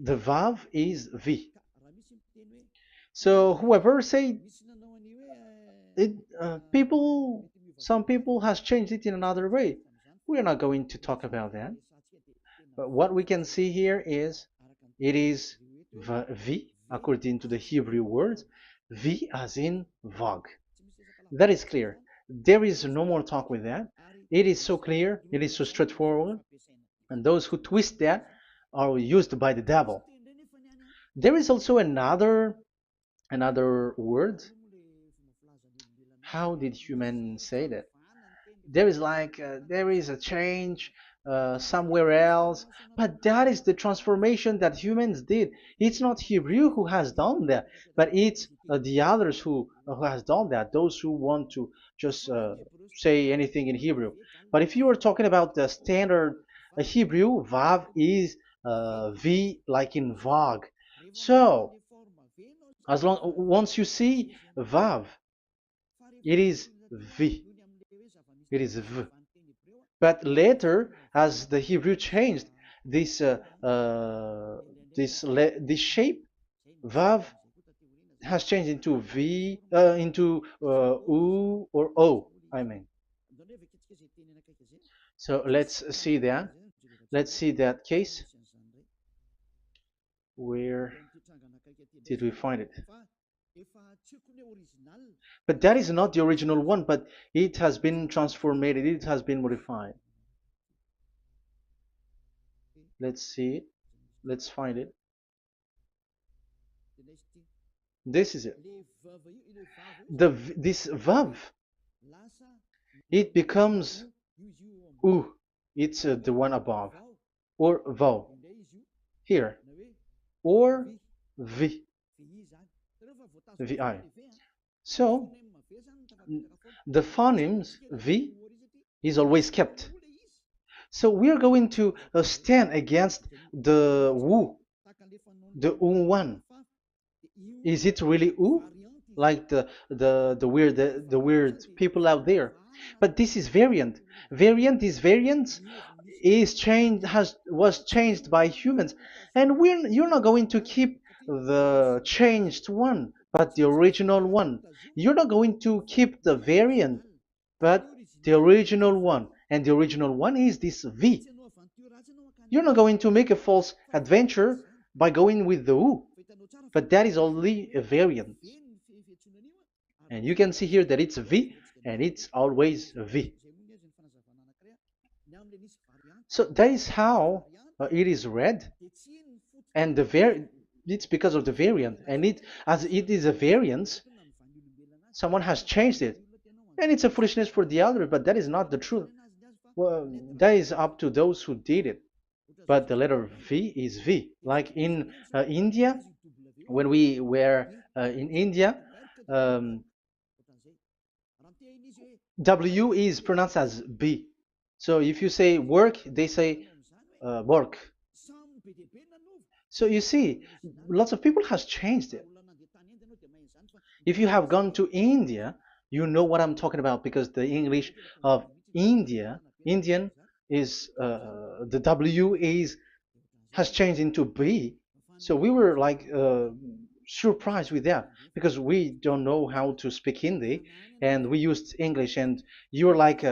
The Vav is V. So whoever say it, some people has changed it in another way. We are not going to talk about that. But what we can see here is it is V according to the Hebrew word, V as in Vag. That is clear. There is no more talk with that. It is so clear, it is so straightforward, and those who twist that are used by the devil. There is also another word. How did humans say that? There is there is a change somewhere else, but that is the transformation that humans did. It's not Hebrew who has done that, but it's the others who has done that, those who want to just say anything in Hebrew. But if you are talking about the standard Hebrew, Vav is V like in Vag. So as long once you see Vav, it is V, it is V. But later, as the Hebrew changed, this this shape, Vav, has changed into V, into U or O. I mean. So let's see that. Let's see that case. Where did we find it? But that is not the original one, but it has been transformed, it has been modified. Let's see it. Let's find it. This is it. This vav, it becomes u. It's the one above, or vav here, or v, vi. So the phonemes v is always kept. So we are going to stand against the wu, the u1. Is it really u? Like the weird people out there. But this is variant. This variant is changed, was changed by humans, and you're not going to keep the changed one, but the original one. You're not going to keep the variant, but the original one, and the original one is this V. You're not going to make a false adventure by going with the U, but that is only a variant. And you can see here that it's V, and it's always V. So that is how it is read, and it's because of the variant, and as it is a variance, someone has changed it, and it's a foolishness for the other, but that is not the truth. Well, that is up to those who did it. But the letter V is V. Like in India, when we were in India, W is pronounced as B. So if you say work, they say work. So you see, lots of people has changed it. If you have gone to India, you know what I'm talking about, because the English of Indian is the W has changed into B. So we were like surprised with that, because we don't know how to speak Hindi, and we used English, and you were like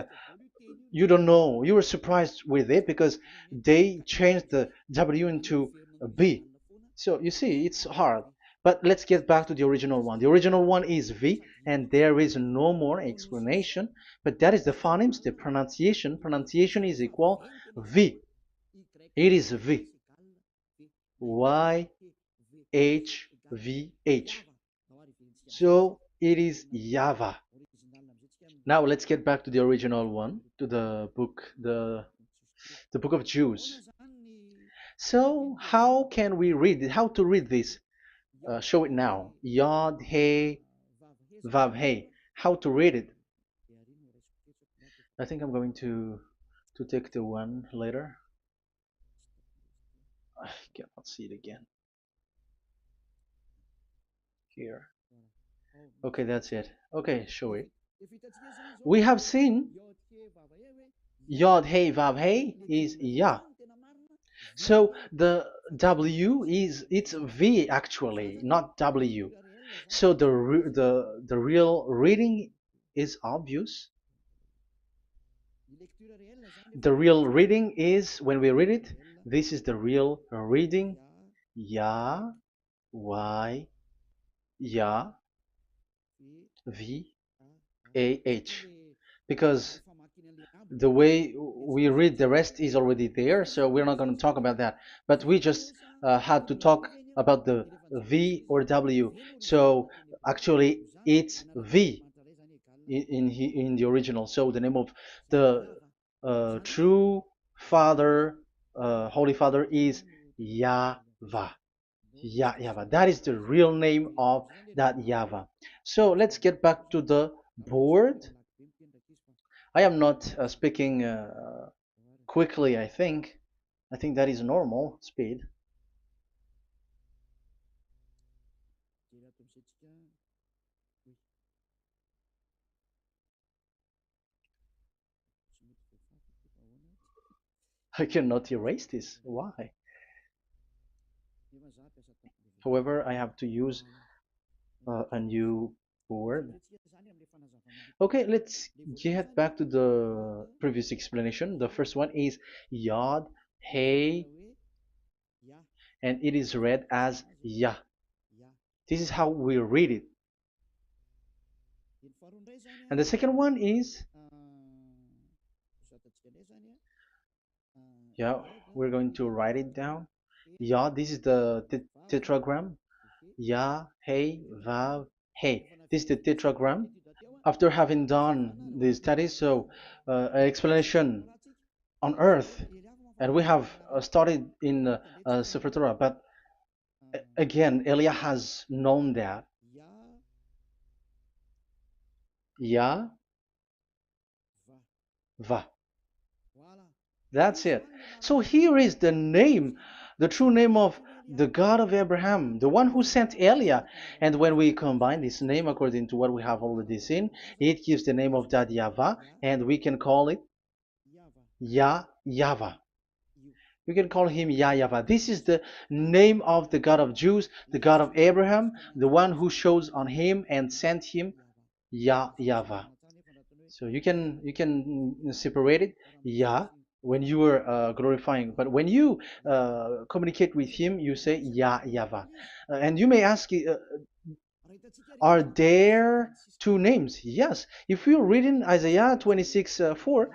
you don't know, you were surprised with it because they changed the W into a B. So you see, it's hard. But let's get back to the original one. The original one is V, and there is no more explanation. But that is the phonemes, the pronunciation. Pronunciation is equal V. It is V. Y, H, V, H. So it is YAHVAH. Now let's get back to the original one, to the book, the book of Jews. So how can we read it? How to read this? Show it now. Yod, He, Vav, He. How to read it? I think I'm going to take the one later. I cannot see it again. Here. Okay, that's it. Okay, show it. We have seen Yod, He, Vav, He is Yah. So the W is it's V actually, not W. So the real reading is obvious. The real reading is when we read it, this is the real reading. Ya, Y, Ya, V, A, H. Because the way we read the rest is already there, so we're not going to talk about that. But we just had to talk about the V or W. So actually, it's V in the original. So the name of the true Father, Holy Father, is YAHVAH. YAHVAH. That is the real name of that YAHVAH. So let's get back to the board. I am not speaking quickly, I think. I think that is normal speed. I cannot erase this. Why? However, I have to use a new board. Okay, let's get back to the previous explanation. The first one is Yod, Hey, and it is read as Yah. This is how we read it. And the second one is, yeah, we're going to write it down. Yod, this is the tetragram. Yah, Hey, Vav, Hey. This is the tetragram. After having done the studies, so an explanation on earth, and we have started in Sefer Torah, but again, Elia has known that. Yah, Va. That's it. So here is the name, the true name of the God of Abraham, the one who sent Elia. And when we combine this name according to what we have already seen, it gives the name of that Yahvah, and we can call it Yahvah. We can call him YAHVAH. This is the name of the God of Jews, the God of Abraham, the one who shows on him and sent him, YAHVAH. So you can separate it, Yah, when you are glorifying, but when you communicate with him, you say YAHVAH. And you may ask, are there two names? Yes. If you read in Isaiah 26:4,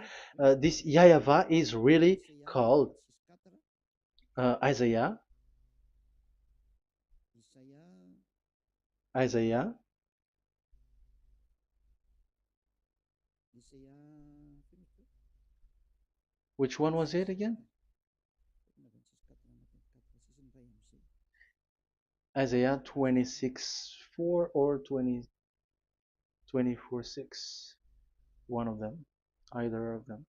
this YAHVAH is really called Isaiah, Isaiah. Which one was it again? Isaiah 26:4 or 24:6. One of them, either of them.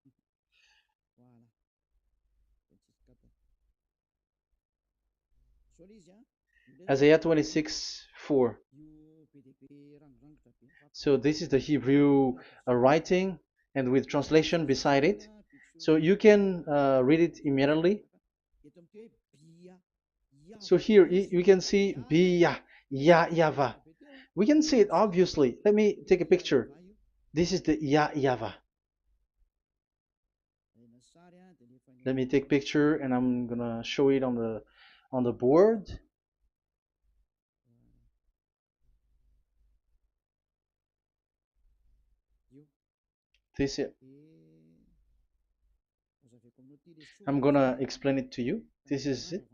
Isaiah 26:4. So this is the Hebrew writing, and with translation beside it. So you can read it immediately. So here you can see Biyah, YAHVAH. We can see it obviously. Let me take a picture. This is the YAHVAH. Let me take picture and I'm gonna show it on the board. This is, I'm gonna explain it to you. This is it.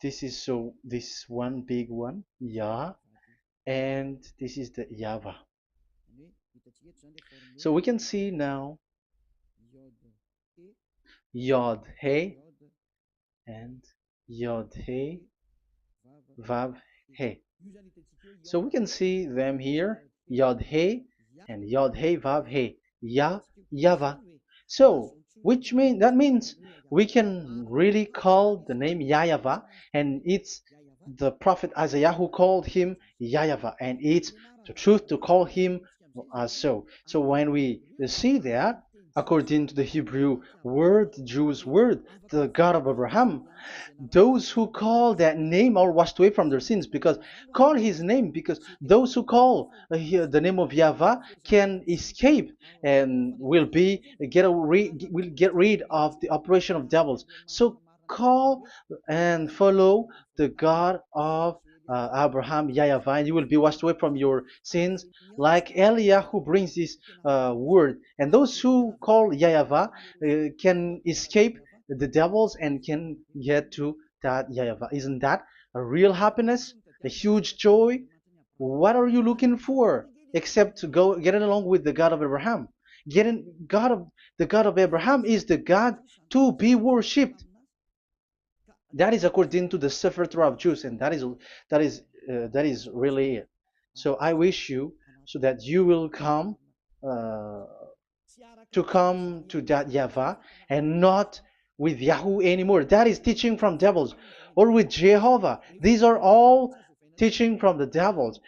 This is so this one big one, Yah, and this is the YAHVAH. So we can see now Yod He and Yod He Vav He. So we can see them here, Yod He and Yod He Vav He, YAHVAH. So that means we can really call the name YAHVAH, and it's the prophet Isaiah who called him YAHVAH, and it's the truth to call him as so. So when we see that, according to the Hebrew word, the Jewish word, the God of Abraham. Those who call that name are washed away from their sins, because call his name, because those who call the name of Yahweh can escape and will get rid of the operation of devils. So call and follow the God of Abraham, Yahweh, and you will be washed away from your sins, like Eliah who brings this word. And those who call Yahweh can escape the devils and can get to that Yahweh. Isn't that a real happiness, a huge joy? What are you looking for except to go getting along with the God of Abraham? Getting God of the God of Abraham is the God to be worshipped. That is according to the Sefer Torah of Jews, and that is really it. So I wish you so that you will uh, come to that Yahweh and not with Yahoo anymore. That is teaching from devils, or with Jehovah. These are all teaching from the devils.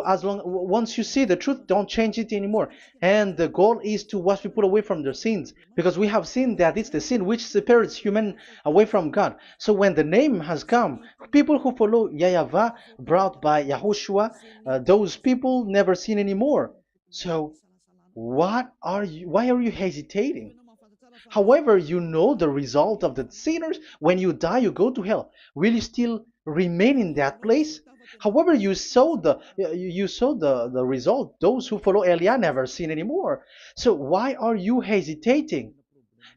As long once you see the truth, don't change it anymore. And the goal is to wash people away from their sins, because we have seen that it's the sin which separates human away from God. So when the name has come, people who follow Yahweh brought by YAHOSHUAH, those people never sin anymore. So why are you hesitating? However, you know the result of the sinners. When you die, you go to hell. Will you still remain in that place? However, you saw the result. Those who follow Eliah never sin anymore. So why are you hesitating?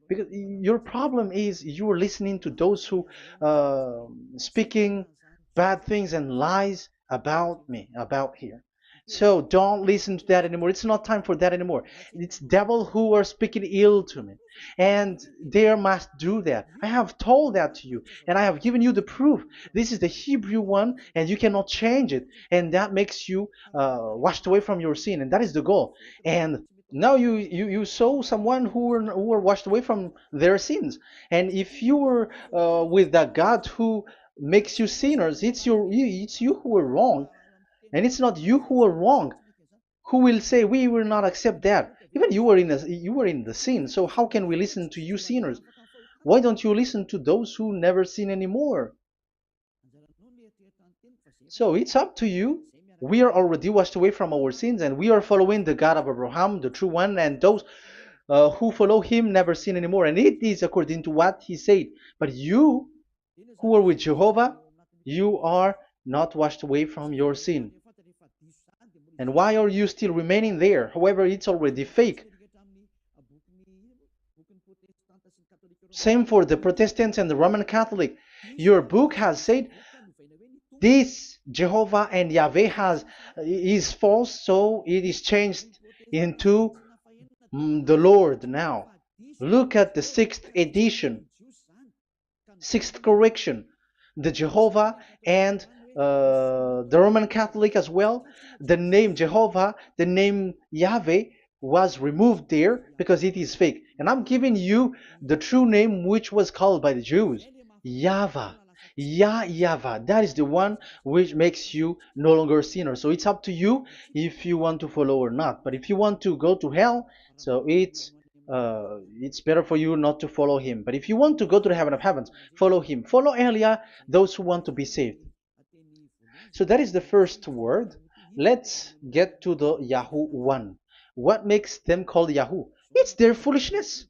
Because your problem is you're listening to those who speaking bad things and lies about me, about here. So don't listen to that anymore. It's not time for that anymore. It's devil who are speaking ill to me, and they must do that. I have told that to you, and I have given you the proof. This is the Hebrew one, and you cannot change it, and that makes you washed away from your sin, and that is the goal. And now you saw someone who were washed away from their sins. And if you were with that God who makes you sinners, it's you who are wrong, and it's not you who are wrong. Who will say we will not accept that? Even you were in the sin, so how can we listen to you sinners? Why don't you listen to those who never sin anymore? So it's up to you. We are already washed away from our sins, and we are following the God of Abraham, the true one, and those who follow him never sin anymore. And it is according to what he said. But you who are with Jehovah, you are not washed away from your sin. And why are you still remaining there? However, it's already fake. Same for the Protestants and the Roman Catholic. Your book has said this Jehovah and Yahweh is false, so it is changed into the Lord now. Look at the sixth edition, sixth correction. The Jehovah and the Roman Catholic as well. The name Jehovah, the name Yahweh was removed there because it is fake. And I'm giving you the true name which was called by the Jews, Yahvah. Yahvah. That is the one which makes you no longer a sinner. So it's up to you if you want to follow or not. But if you want to go to hell, so it's better for you not to follow him. But if you want to go to the heaven of heavens, follow him. Follow Elia, those who want to be saved. So that is the first word. Let's get to the Yahoo one. What makes them called Yahoo? It's their foolishness.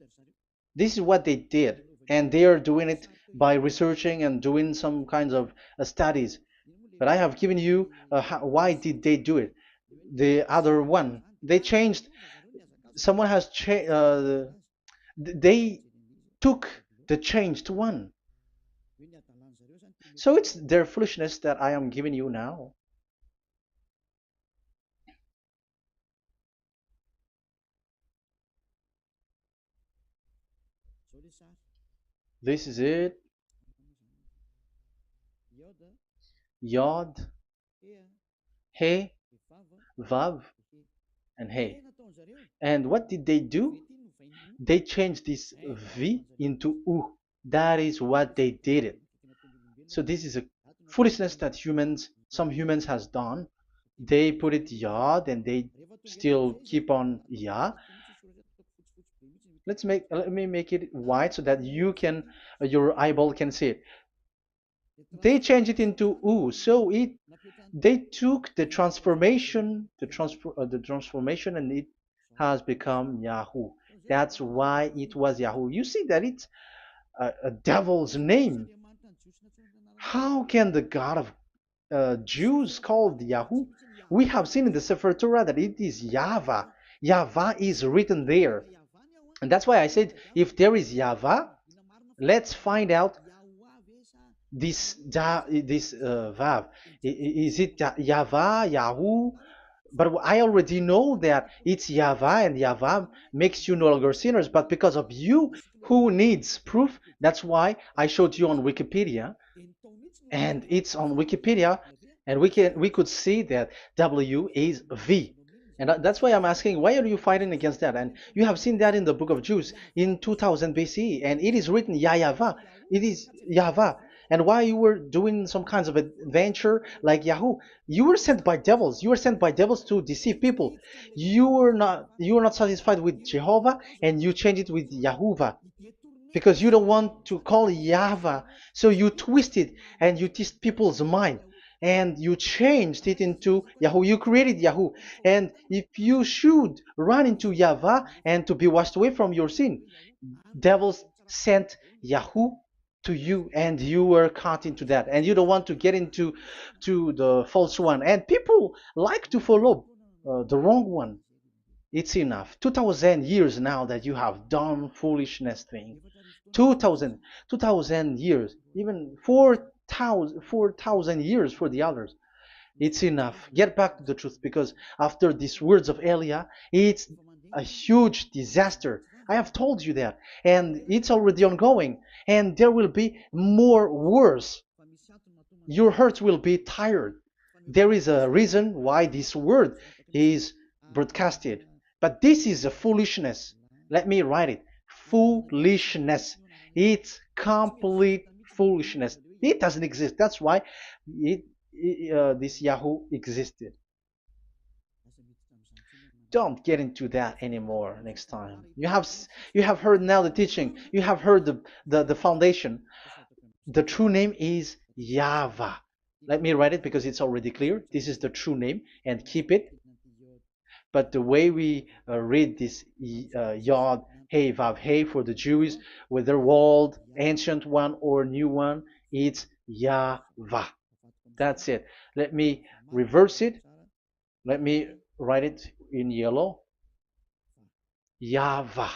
This is what they did, and they are doing it by researching and doing some kinds of studies. But I have given you why did they do it. The other one, they changed. Someone has changed. They took the changed one. So it's their foolishness that I am giving you now. This is it. Yod, He, Vav, and He. And what did they do? They changed this V into U. That is what they did it. So this is a foolishness that some humans has done. They put it Yod and they still keep on Ya. let me make it white so that you can your eyeball can see it. They changed it into U, so it they took the transformation, and it has become Yahoo. That's why it was Yahoo. You see that it's a devil's name. How can the God of Jews called Yahoo? We have seen in the Sefer Torah that it is YAHVAH. YAHVAH is written there. And that's why I said if there is YAHVAH, let's find out this Vav. Is it YAHVAH, Yahoo? But I already know that it's YAHVAH, and YAHVAH makes you no longer sinners. But because of you who needs proof, that's why I showed you on Wikipedia, and it's on Wikipedia, and we could see that W is V. And that's why I'm asking, why are you fighting against that? And you have seen that in the book of Jude in 2000 BCE, and it is written YAHVAH. It is YAHVAH. And why you were doing some kinds of adventure like Yahoo? You were sent by devils. You were sent by devils to deceive people. You were not satisfied with Jehovah, and you changed it with Yahuwah because you don't want to call YAHVAH. So you twist it and you twist people's mind, and you changed it into Yahoo. You created Yahoo. And if you should run into YAHVAH and to be washed away from your sin, devils sent Yahoo to you, and you were caught into that, and you don't want to get into the false one. And people like to follow the wrong one. It's enough. 2000 years now that you have done foolishness thing. 2000 years, even 4,000 years for the others. It's enough. Get back to the truth, because after these words of Elia, it's a huge disaster. I have told you that, and it's already ongoing, and there will be more worse. Your heart will be tired. There is a reason why this word is broadcasted. But this is a foolishness. Let me write it. Foolishness. It's complete foolishness. It doesn't exist. That's why this Yahoo existed. Don't get into that anymore next time. You have heard now the teaching. You have heard the foundation. The true name is YAHVAH. Let me write it because it's already clear. This is the true name, and keep it. But the way we read this Yod, Hey, Vav, Hey for the Jews, whether old, ancient one, or new one, it's YAHVAH. That's it. Let me reverse it. Let me write it in yellow. YAHVAH.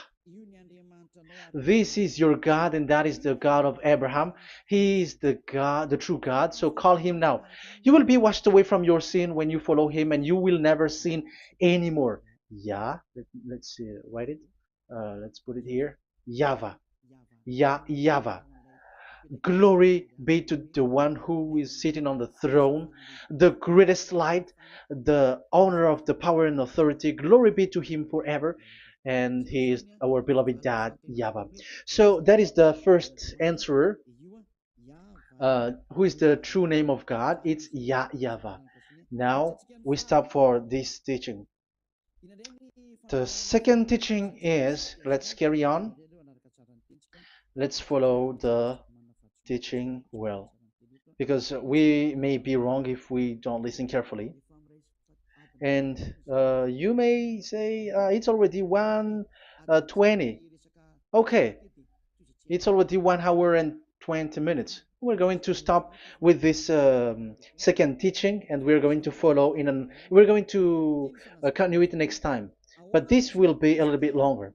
This is your God, and that is the God of Abraham. He is the God, the true God. So call him now. You will be washed away from your sin when you follow him, and you will never sin anymore. Yeah, let's see, write it. Let's put it here. YAHVAH. YAHVAH. Glory be to the one who is sitting on the throne, the greatest light, the owner of the power and authority. Glory be to him forever. And he is our beloved dad, YAHVAH. So that is the first answer. Who is the true name of God? It's YAHVAH. Now we stop for this teaching. The second teaching is, let's carry on. Let's follow the teaching well, because we may be wrong if we don't listen carefully. And you may say it's already 1:20. Okay, it's already 1 hour and 20 minutes. We're going to stop with this second teaching, and we're going to follow we're going to continue it next time. But this will be a little bit longer.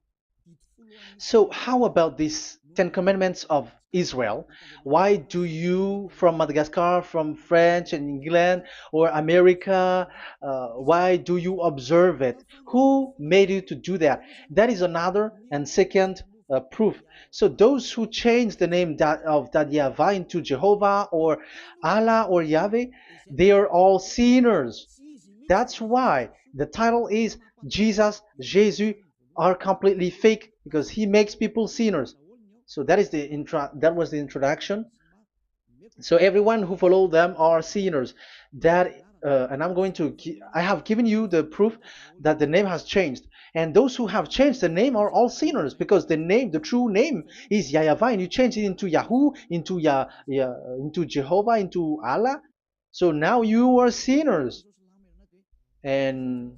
So how about these 10 commandments of Israel? Why do you from Madagascar, from France and England or America, why do you observe it? Who made you to do that? That is another and second proof. So those who change the name of that Yahvah into Jehovah or Allah or Yahweh, they are all sinners. That's why the title is Jesus are completely fake, because he makes people sinners. So that was the introduction. So everyone who follow them are sinners. That and I have given you the proof that the name has changed. And those who have changed the name are all sinners, because the true name is YAHVAH, and you change it into Yahoo, into Jehovah, into Allah. So now you are sinners, and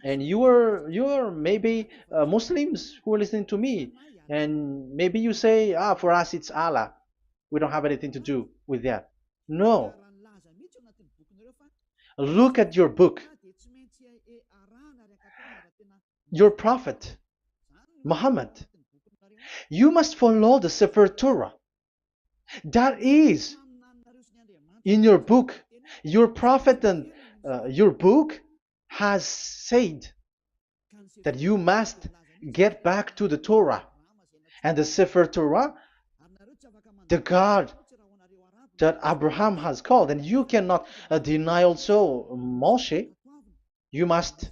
you are maybe Muslims who are listening to me, and maybe you say, for us it's Allah. We don't have anything to do with that. No, look at your book. Your prophet Muhammad, you must follow the Sefer Torah. That is in your book. Your prophet and your book has said that you must get back to the Torah. And the Sefer Torah, the God that Abraham has called, and you cannot deny also Moshe. You must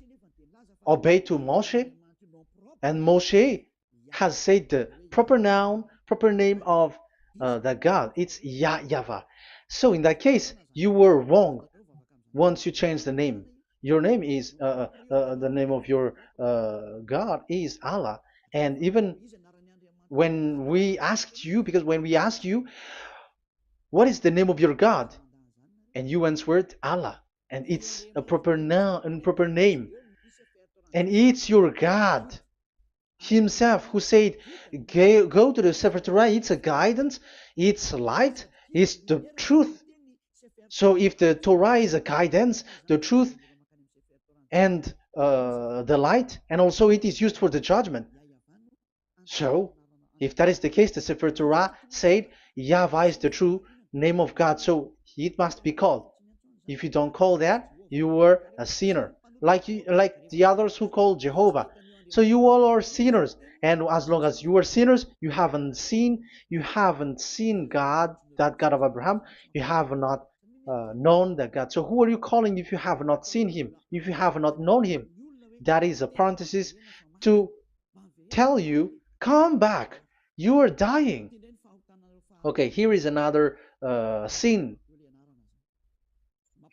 obey to Moshe, and Moshe has said the proper name of the God. It's YAHVAH. So in that case, you were wrong once you change the name. Your name is the name of your God is Allah. And even when we asked you, because when we asked you, what is the name of your God? And you answered Allah. And it's a proper name. And it's your God Himself who said, go to the Sefer Torah. It's a guidance, it's light, it's the truth. So if the Torah is a guidance, the truth, and the light, and also it is used for the judgment. So if that is the case, the Sefer Torah said YAHVAH is the true name of God, so it must be called. If you don't call that, you were a sinner, like the others who call Jehovah. So you all are sinners, and as long as you are sinners, you haven't seen God, that God of Abraham. You have not known that God. So who are you calling if you have not seen Him? If you have not known Him? That is a parenthesis to tell you, come back. You are dying. Okay, here is another sin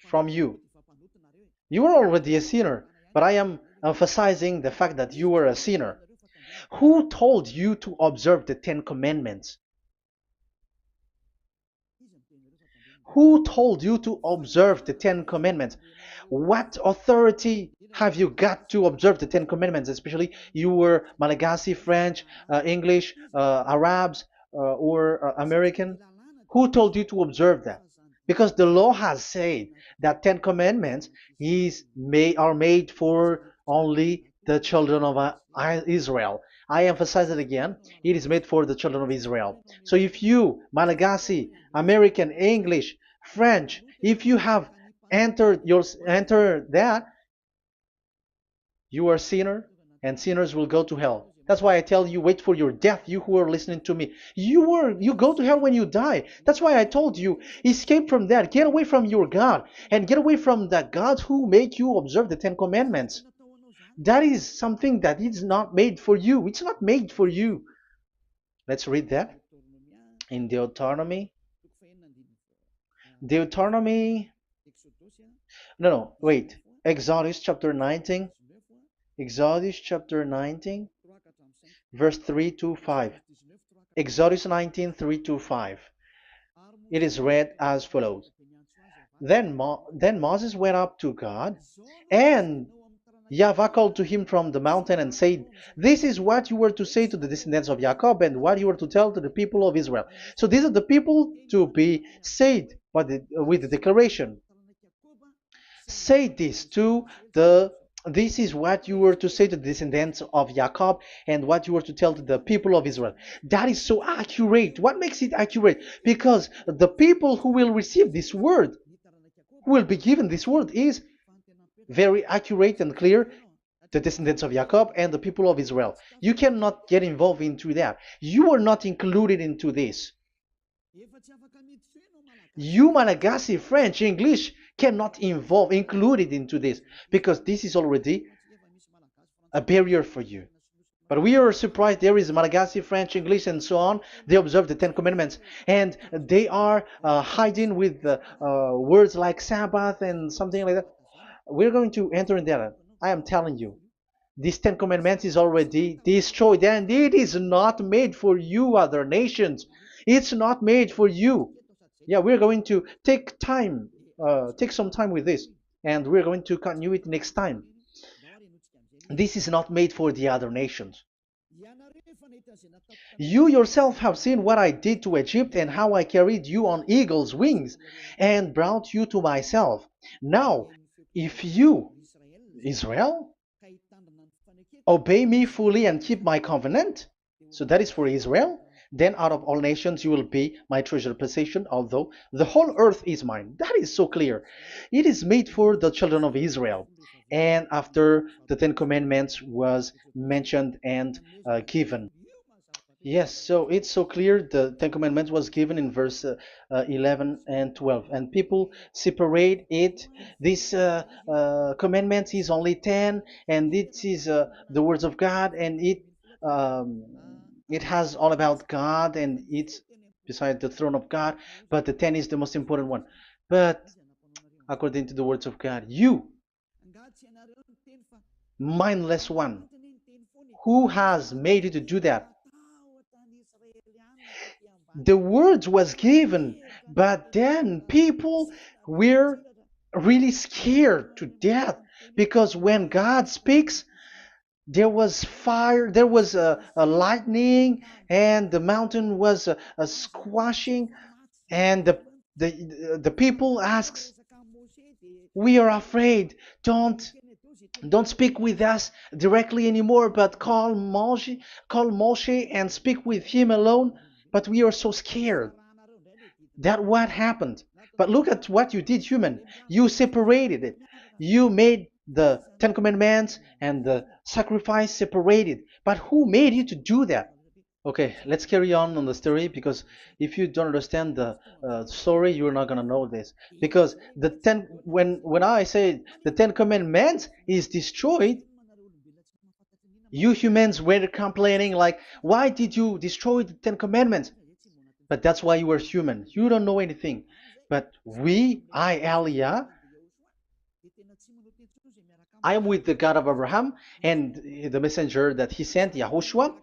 from you. You are already a sinner, but I am emphasizing the fact that you were a sinner. Who told you to observe the 10 Commandments? Who told you to observe the 10 Commandments? What authority have you got to observe the 10 Commandments? Especially you were Malagasy, French, English, Arabs, or American. Who told you to observe that? Because the law has said that 10 Commandments are made for only the children of Israel. I emphasize it again. It is made for the children of Israel. So if you, Malagasy, American, English, French, if you have entered that, you are a sinner, and sinners will go to hell. That's why I tell you, wait for your death, you who are listening to me. You go to hell when you die. That's why I told you, escape from that. Get away from your God, and get away from the God who make you observe the 10 Commandments. That is something that is not made for you. It's not made for you. Let's read that in Deuteronomy. No, wait. Exodus chapter 19. Exodus chapter 19, verse 3 to 5. Exodus 19, 3 to 5. It is read as follows. Then Moses went up to God, and YAHVAH called to him from the mountain and said, this is what you were to say to the descendants of Jacob, and what you were to tell to the people of Israel. So these are the people to be saved with the declaration. Say this this is what you were to say to the descendants of Jacob, and what you were to tell to the people of Israel. That is so accurate. What makes it accurate? Because the people who will receive this word, who will be given this word, is very accurate and clear. The descendants of Jacob and the people of Israel. You cannot get involved into that. You are not included into this. You, Malagasy, French, English, cannot included into this, because this is already a barrier for you. But we are surprised there is Malagasy, French, English, and so on. They observe the Ten Commandments, and they are hiding with words like Sabbath and something like that. We're going to enter in there. I am telling you, this Ten Commandments is already destroyed, and it is not made for you, other nations. It's not made for you. Yeah, we're going to take some time with this, and we're going to continue it next time. This is not made for the other nations. You yourself have seen what I did to Egypt and how I carried you on eagle's wings and brought you to myself. Now, if you, Israel, obey me fully and keep my covenant, so that is for Israel, then out of all nations you will be my treasured possession, although the whole earth is mine. That is so clear. It is made for the children of Israel. And after the Ten Commandments was mentioned and given. Yes, so it's so clear. The Ten Commandments was given in verse 11 and 12, and people separate it. This commandment is only 10, and it is the words of God, and um, it has all about God, and it's beside the throne of God. But the 10 is the most important one. But according to the words of God, you, mindless one, who has made you to do that? The words was given, but then people were really scared to death because when God speaks, there was fire, there was a lightning, and the mountain was a squashing, and the people asks, "We are afraid. Don't speak with us directly anymore, but call Moshe and speak with him alone." But we are so scared. That what happened. But look at what you did, human. You separated it. You made the Ten Commandments and the sacrifice separated. But who made you to do that? Okay, let's carry on the story because if you don't understand the story, you're not gonna know this. Because when I say the Ten Commandments is destroyed, you humans were complaining like, why did you destroy the Ten Commandments? But that's why you were human. You don't know anything. But Elia, I am with the God of Abraham and the messenger that he sent, YAHOSHUAH,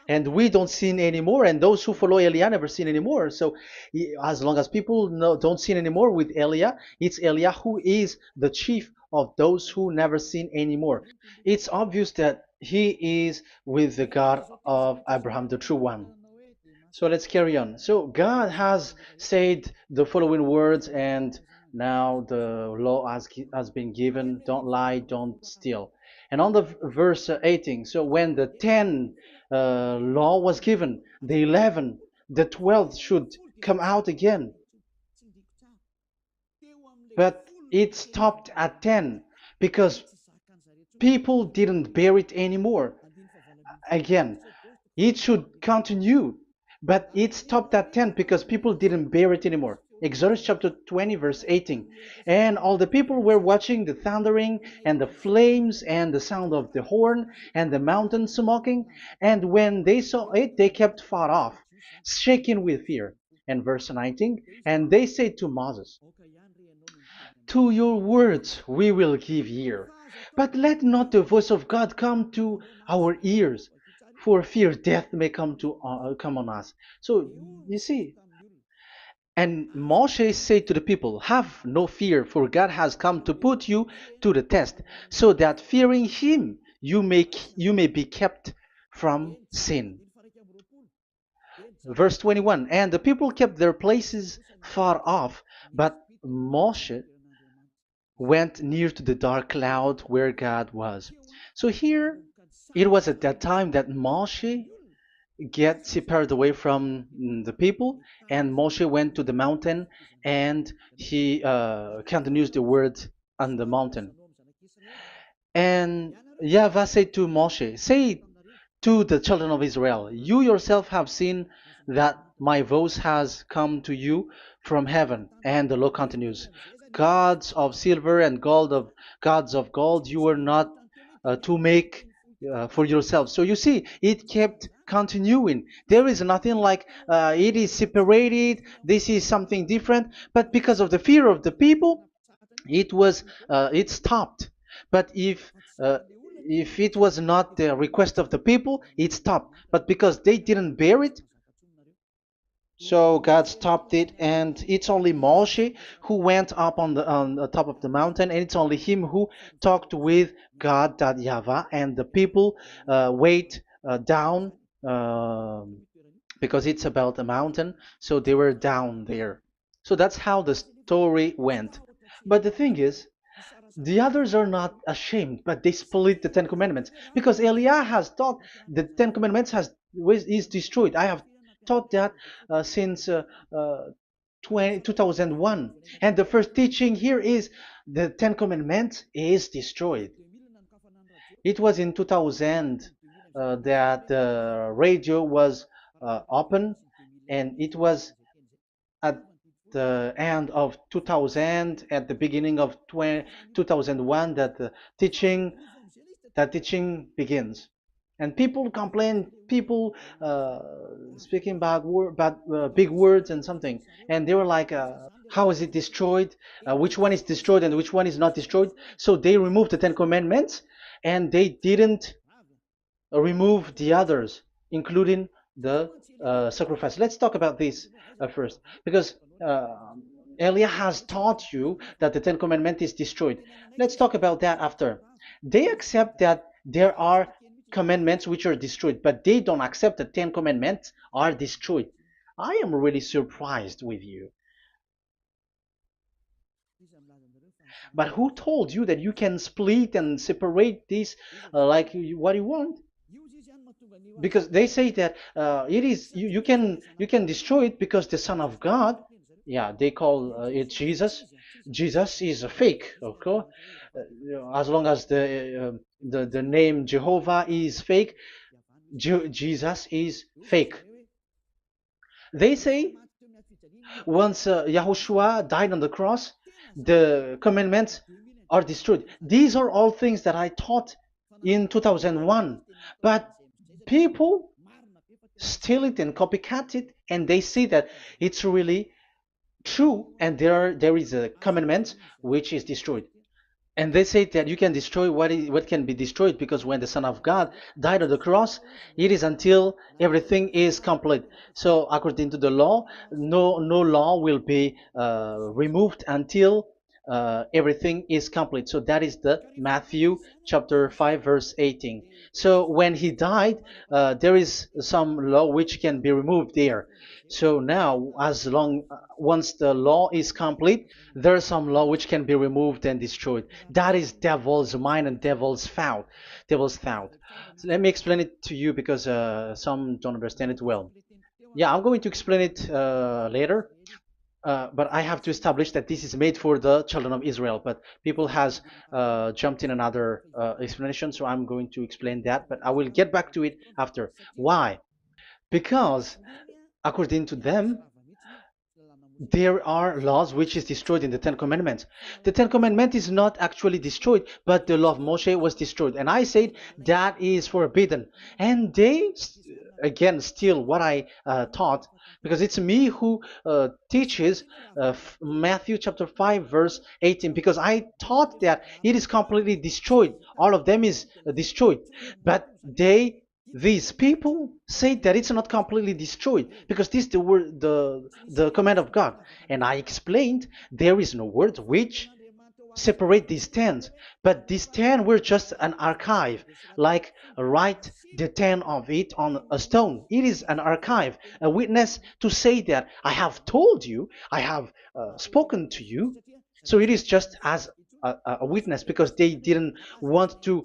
and we don't sin anymore. And those who follow Elia never sin anymore. So as long as people don't sin anymore with Elia, it's Elia who is the chief of those who never sin anymore. It's obvious that he is with the God of Abraham, the true one. So let's carry on. So God has said the following words, and now the law has been given: don't lie, don't steal. And on the verse 18, so when the 10 law was given, the 11, the 12th should come out again. But it stopped at 10 because people didn't bear it anymore. Again, it should continue, but it stopped at 10 because people didn't bear it anymore. Exodus chapter 20, verse 18. And all the people were watching the thundering and the flames and the sound of the horn and the mountain smoking. And when they saw it, they kept far off, shaking with fear. And verse 19, and they said to Moses, to your words we will give ear, but let not the voice of God come to our ears, for fear death may come on us. So you see, and Moshe said to the people, have no fear, for God has come to put you to the test, so that fearing him you may be kept from sin. Verse 21, and the people kept their places far off, but Moshe went near to the dark cloud where God was. So here, it was at that time that Moshe get separated away from the people, and Moshe went to the mountain, and he continues the word on the mountain. And YAHVAH said to Moshe, say to the children of Israel, you yourself have seen that my voice has come to you from heaven. And the law continues, gods of silver and gods of gold you were not to make for yourself. So you see, it kept continuing. There is nothing like it is separated. This is something different. But because of the fear of the people, it stopped. But if it was not the request of the people, it stopped. But because they didn't bear it, so God stopped it, and it's only Moshe who went up on the top of the mountain, and it's only him who talked with God, that YAHVAH, and the people wait down, because it's about a mountain, so they were down there. So that's how the story went. But the thing is, the others are not ashamed, but they split the Ten Commandments because Eliah has taught the Ten Commandments is destroyed. I have taught that since uh, 2001, and the first teaching here is the Ten Commandments is destroyed. It was in 2000 that the radio was open, and it was at the end of 2000, at the beginning of 2001, that the teaching that teaching begins. And people complain, people speaking big words and something, and they were like, how is it destroyed, which one is destroyed and which one is not destroyed. So they removed the Ten Commandments, and they didn't remove the others, including the sacrifice. Let's talk about this first, because Elia has taught you that the Ten Commandments is destroyed. Let's talk about that after. They accept that there are commandments which are destroyed, but they don't accept that 10 commandments are destroyed. I am really surprised with you. But who told you that you can split and separate this like what you want? Because they say that it is you can destroy it because the Son of God, yeah, they call it Jesus. Jesus is a fake, of course. As long as the name Jehovah is fake, Jesus is fake. They say once Yahushua died on the cross, the commandments are destroyed. These are all things that I taught in 2001, but people steal it and copycat it, and they see that it's really true, and there is a commandment which is destroyed. And they say that you can destroy what can be destroyed, because when the Son of God died on the cross, it is until everything is complete. So according to the law, no law will be removed until everything is complete. So that is the Matthew chapter 5 verse 18. So when he died, there is some law which can be removed there. So now, once the law is complete, there is some law which can be removed and destroyed. That is devil's mind and devil's thought. Devil's thought. So let me explain it to you, because some don't understand it well. Yeah, I'm going to explain it later. But I have to establish that this is made for the children of Israel. But people has jumped in another explanation, so I'm going to explain that. But I will get back to it after. Why? Because according to them, there are laws which is destroyed in the Ten Commandments. The Ten Commandment is not actually destroyed, but the law of Moshe was destroyed. And I said that is forbidden. And they again steal what I taught, because it's me who teaches Matthew chapter 5 verse 18, because I taught that it is completely destroyed. All of them is destroyed. But these people say that it's not completely destroyed, because this is the word, the command of God. And I explained there is no word which separate these tens, but these 10 were just an archive, like write the 10 of it on a stone. It is an archive, a witness to say that I have told you, I have spoken to you. So it is just as a witness, because they didn't want to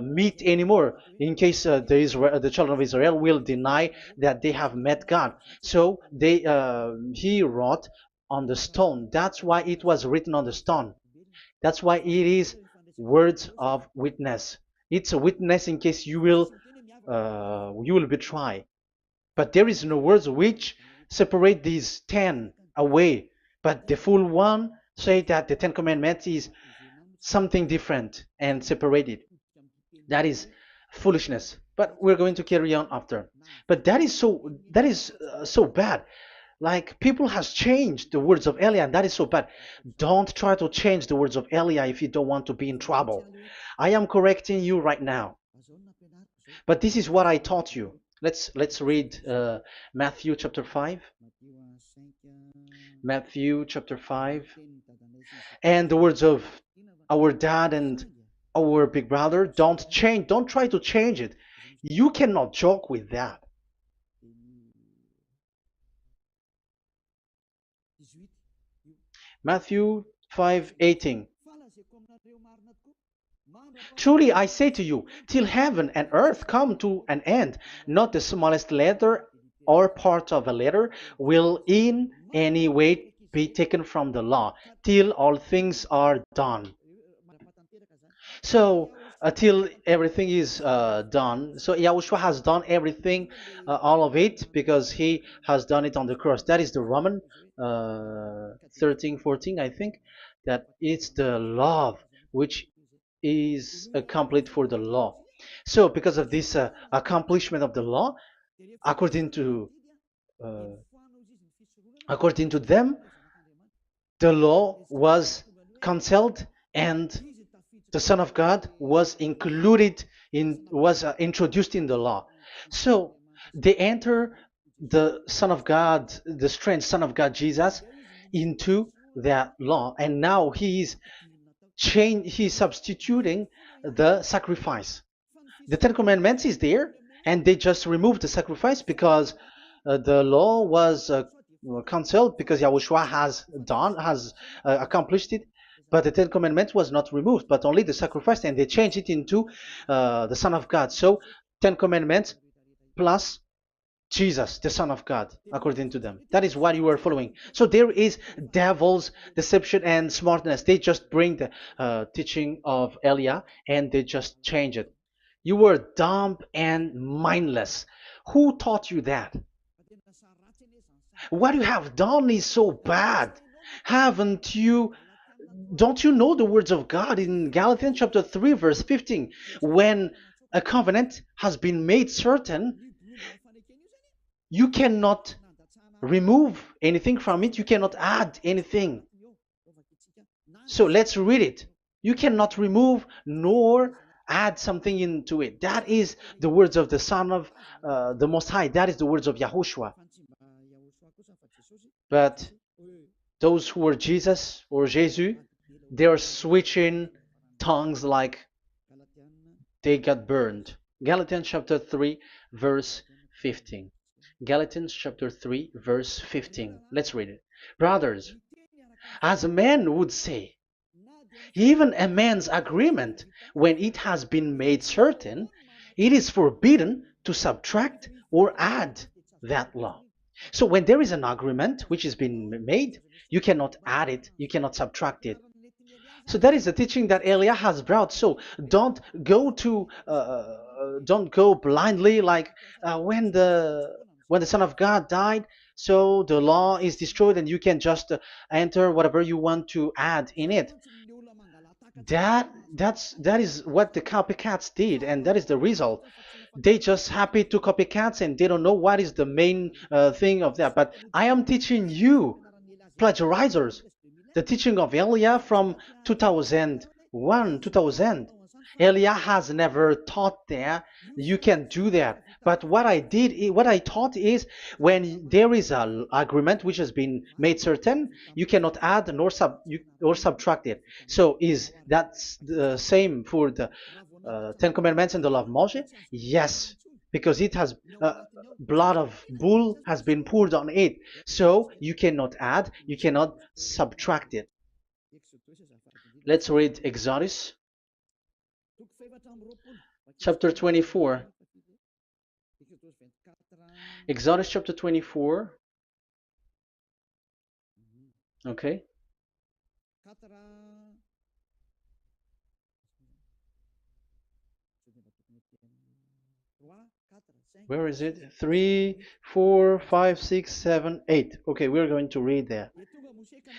meet anymore, in case the children of Israel will deny that they have met God. So he wrote on the stone. That's why it was written on the stone. That's why it is words of witness. It's a witness in case you will betray. But there is no words which separate these 10 away. But the full one say that the 10 commandments is something different and separated. That is foolishness. But we're going to carry on after. But that is so bad. Like people has changed the words of Elia, and that is so bad. Don't try to change the words of Elia if you don't want to be in trouble. I am correcting you right now. But this is what I taught you. Let's read Matthew chapter 5. Matthew chapter 5. And the words of our dad and our big brother, don't try to change it. You cannot joke with that. Matthew 5:18. Truly I say to you, till heaven and earth come to an end, not the smallest letter or part of a letter will in any way be taken from the law, till all things are done. So until everything is done, so Yahushua has done everything, all of it, because he has done it on the cross. That is the Roman 13, 14, I think, that it's the love which is complete for the law. So because of this accomplishment of the law, according to uh, according to them, the law was cancelled and the Son of God was introduced in the law. So they enter the Son of God, the strange Son of God Jesus, into that law, and now he's substituting the sacrifice. The Ten Commandments is there, and they just removed the sacrifice because the law was cancelled because Yahushua has accomplished it. But the Ten Commandments was not removed, but only the sacrifice, and they changed it into the Son of God. So Ten Commandments plus Jesus, the Son of God, according to them. That is what you are following. So there is devil's deception and smartness. They just bring the teaching of Elia and they just change it. You were dumb and mindless. Who taught you that? What you have done is so bad. Haven't you? Don't you know the words of God in Galatians chapter 3, verse 15? When a covenant has been made certain, you cannot remove anything from it, you cannot add anything. So let's read it. You cannot remove nor add something into it. That is the words of the Son of the Most High. That is the words of Yahushua. But those who are Jesus or Jesus, they are switching tongues like they got burned. Galatians chapter 3, verse 15. Galatians chapter 3, verse 15. Let's read it. Brothers, as a man would say, even a man's agreement, when it has been made certain, it is forbidden to subtract or add that law. So when there is an agreement which has been made, you cannot add it, you cannot subtract it. So that is the teaching that Elia has brought. So don't go blindly like when the Son of God died. So the law is destroyed, and you can just enter whatever you want to add in it. That is what the copycats did, and that is the result. They just happy to copycats, and they don't know what is the main thing of that. But I am teaching you, plagiarizers, the teaching of Elia from 2001, 2000. Elia has never taught that you can do that. But what I taught is when there is an agreement which has been made certain, you cannot add or subtract it. So is that the same for the Ten Commandments and the law of Moshe? Yes, because it has blood of bull has been poured on it. So you cannot add, you cannot subtract it. Let's read Exodus chapter 24. Exodus chapter 24. Okay. Where is it? 3, 4, 5, 6, 7, 8. Okay, we're going to read there.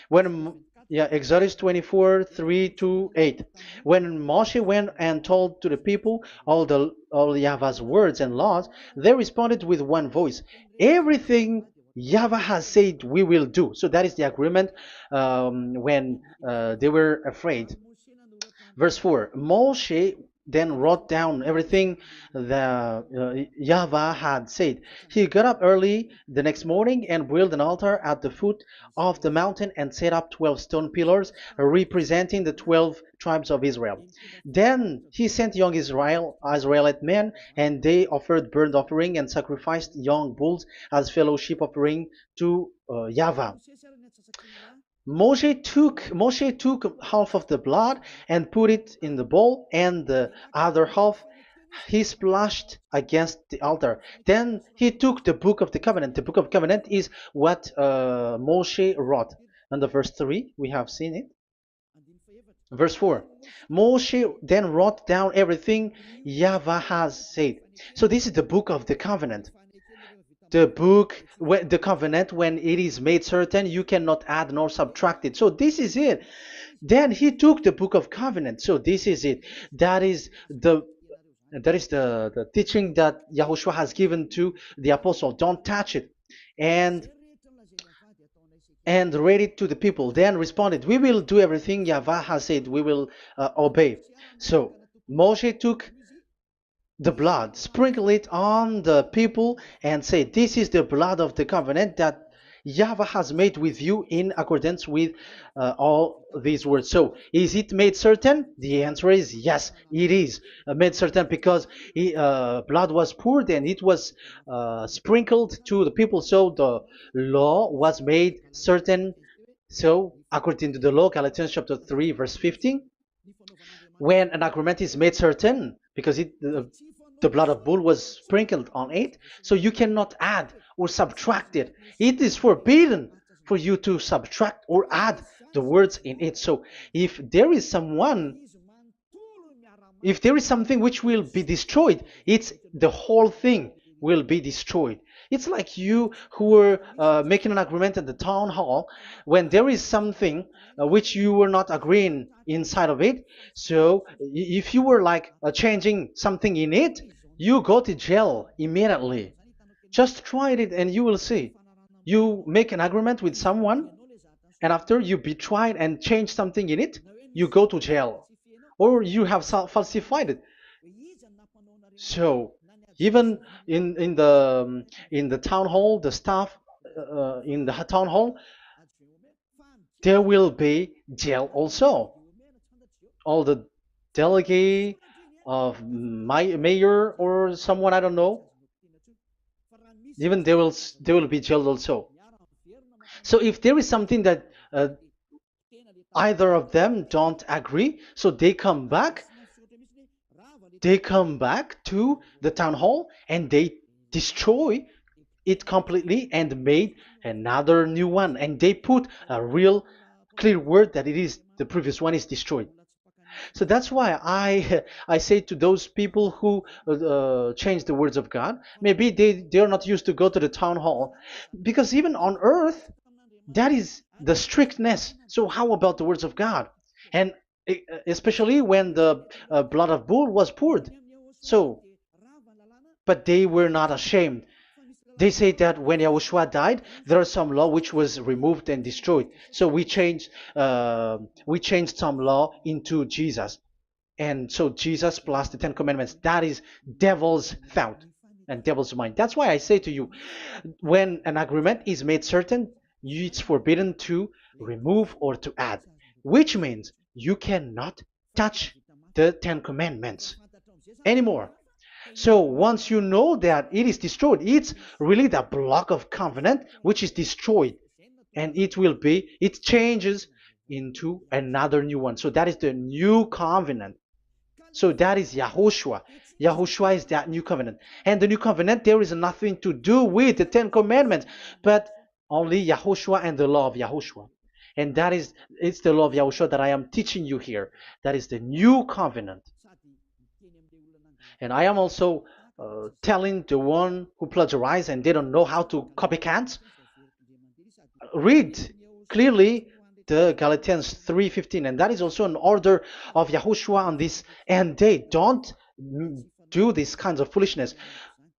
When yeah, Exodus 24, 3 to 8. When Moshe went and told to the people all Yahweh's words and laws, they responded with one voice. Everything Yahweh has said we will do. So that is the agreement when they were afraid. Verse 4. Moshe then wrote down everything the Yahweh had said. He got up early the next morning and built an altar at the foot of the mountain and set up 12 stone pillars representing the 12 tribes of Israel. Then he sent young Israelite men, and they offered burnt offering and sacrificed young bulls as fellowship offering to Yahweh. Moshe took half of the blood and put it in the bowl, and the other half he splashed against the altar. Then he took the book of the covenant. The book of covenant is what Moshe wrote. And the verse 3, we have seen it. Verse 4. Moshe then wrote down everything Yahweh has said. So this is the book of the covenant. The covenant, when it is made certain, you cannot add nor subtract it. So this is it. Then he took the book of covenant. So this is it. That is the teaching that Yahushua has given to the apostle. Don't touch it. And read it to the people. Then responded, we will do everything Yahweh has said. We will obey. So Moshe took the blood, sprinkle it on the people, and say, this is the blood of the covenant that Yahweh has made with you in accordance with all these words. So, is it made certain? The answer is yes, it is made certain, because blood was poured and it was sprinkled to the people. So, the law was made certain. So, according to the law, Galatians chapter 3, verse 15, when an agreement is made certain, because the blood of bull was sprinkled on it, so you cannot add or subtract it. It is forbidden for you to subtract or add the words in it. So if there is something which will be destroyed, it's the whole thing will be destroyed. It's like you who were making an agreement at the town hall, when there is something which you were not agreeing inside of it. So if you were like changing something in it, you go to jail immediately. Just try it and you will see. You make an agreement with someone, and after you betray it and change something in it, you go to jail, or you have falsified it. So even in the town hall, the staff in the town hall, there will be jail also. All the delegate of my mayor or someone, I don't know, even they will be jailed also. So if there is something that either of them don't agree, so they come back to the town hall and they destroy it completely and made another new one, and they put a real clear word that it is the previous one is destroyed. So that's why I say to those people who change the words of God, maybe they are not used to go to the town hall, because even on earth that is the strictness. So how about the words of God? And especially when the blood of bull was poured. So, but they were not ashamed. They say that when Yahushua died, there is some law which was removed and destroyed. So we changed some law into Jesus, and so Jesus plus the Ten Commandments. That is devil's thought and devil's mind. That's why I say to you, when an agreement is made certain, it's forbidden to remove or to add, which means you cannot touch the Ten Commandments anymore. So once you know that it is destroyed, it's really the block of covenant which is destroyed, and it changes into another new one. So that is the new covenant. So that is Yahushua. Yahushua is that new covenant. And the new covenant, there is nothing to do with the Ten Commandments, but only Yahushua and the law of Yahushua. And it's the law of Yahushua that I am teaching you here. That is the new covenant. And I am also telling the one who plagiarize and they don't know how to copycat, read clearly the Galatians 3:15, and that is also an order of Yahushua on this end day. Don't do these kinds of foolishness.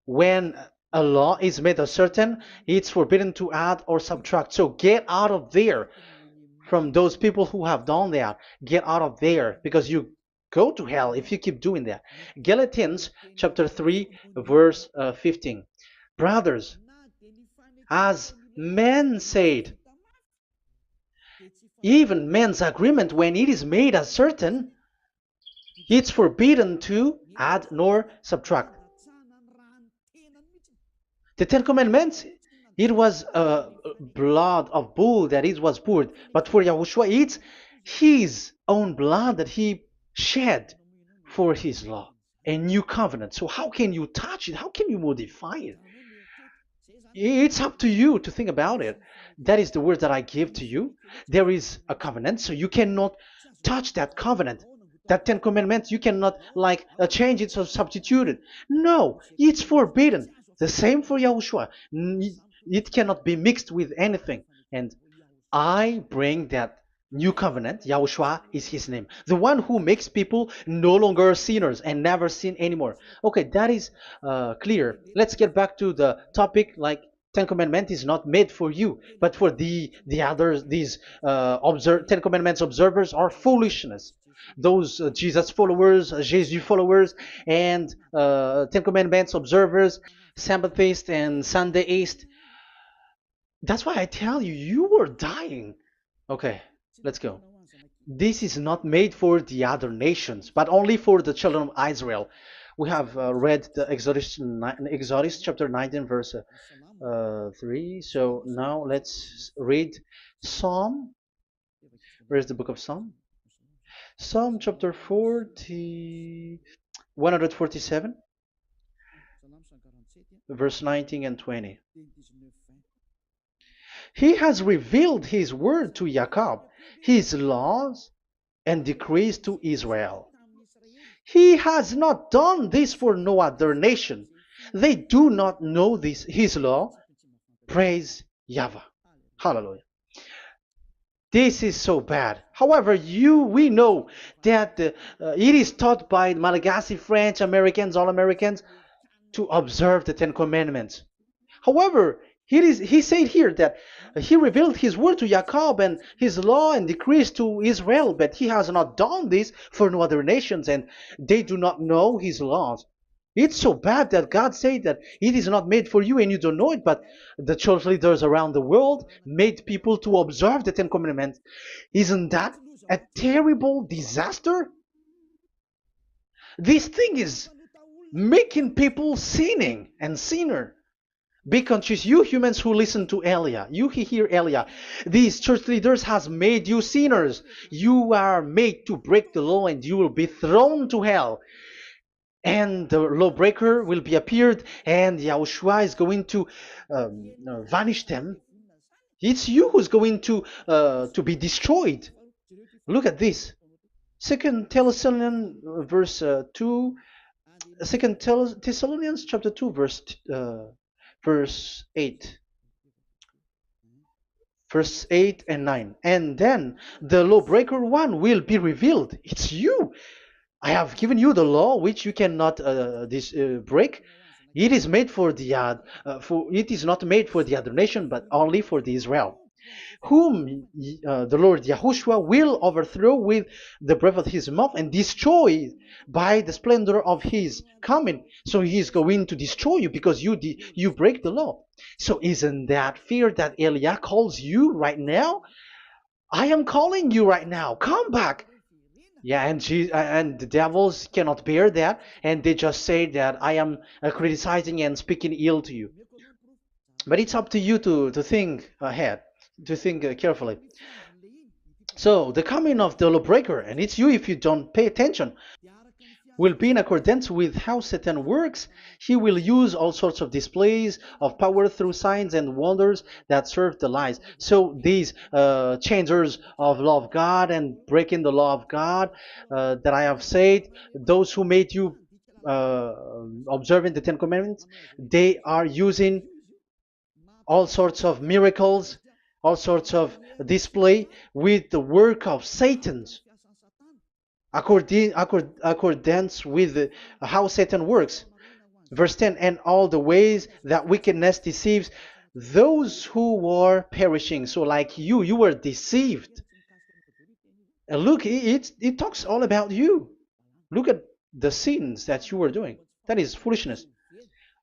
When a law is made uncertain, it's forbidden to add or subtract. So get out of there from those people who have done that. Get out of there, because you go to hell if you keep doing that. Galatians chapter 3 verse 15. Brothers, as men said, even men's agreement, when it is made as certain, it's forbidden to add nor subtract. The Ten Commandments, it was blood of bull that it was poured, but for Yahushua, it's his own blood that he shed for his law, a new covenant. So how can you touch it? How can you modify it? It's up to you to think about it. That is the word that I give to you. There is a covenant, so you cannot touch that covenant. That Ten Commandments, you cannot like change it or substitute it. No, it's forbidden. The same for Yahushua. It cannot be mixed with anything. And I bring that new covenant. Yahushua is his name. The one who makes people no longer sinners and never sin anymore. Okay, that is clear. Let's get back to the topic. Like, Ten Commandments is not made for you, but for the others. These Ten Commandments observers are foolishness. Those Jesus followers, Jesus followers, and Ten Commandments observers, Sabbathists and Sundayist. That's why I tell you, you were dying. Okay, let's go. This is not made for the other nations, but only for the children of Israel. We have read the Exodus chapter 19, verse 3. So now let's read Psalm. Where's the book of Psalm? Psalm chapter 147, verse 19 and 20. He has revealed his word to Jacob, his laws and decrees to Israel. He has not done this for no other nation. They do not know this, his law. Praise YAHVAH. Hallelujah. This is so bad. However, we know that it is taught by Malagasy, French, Americans, all Americans, to observe the Ten Commandments. However, he said here that he revealed his word to Jacob and his law and decrees to Israel, but he has not done this for no other nations, and they do not know his laws. It's so bad that God said that it is not made for you and you don't know it, but the church leaders around the world made people to observe the Ten Commandments. Isn't that a terrible disaster? This thing is making people sinning and sinner. Be conscious, you humans who listen to Elia, you hear Elia, these church leaders has made you sinners. You are made to break the law and you will be thrown to hell. And the lawbreaker will be appeared and Yahushua is going to vanish them. It's you who's going to be destroyed. Look at this. Second Thessalonians verse 2. Second Thessalonians chapter 2 verse 8. Verse 8 and 9. And then the lawbreaker one will be revealed. It's you. I have given you the law which you cannot break. It is made for the it is not made for the other nation, but only for the Israel, whom the Lord Yahushua will overthrow with the breath of his mouth and destroy by the splendor of his coming. So he is going to destroy you because you break the law. So isn't that fear that Elia calls you right now? I am calling you right now. Come back. Yeah, and the devils cannot bear that, and they just say that I am criticizing and speaking ill to you. But it's up to you to think ahead, to think carefully. So the coming of the lawbreaker, and it's you if you don't pay attention, will be in accordance with how Satan works. He will use all sorts of displays of power through signs and wonders that serve the lies. So these changers of law of God and breaking the law of God that I have said, those who made you observing the Ten Commandments, they are using all sorts of miracles all sorts of display with the work of Satan's accordance with how Satan works. Verse 10, and all the ways that wickedness deceives those who were perishing. So like you were deceived. And look, it talks all about you. Look at the sins that you were doing. That is foolishness.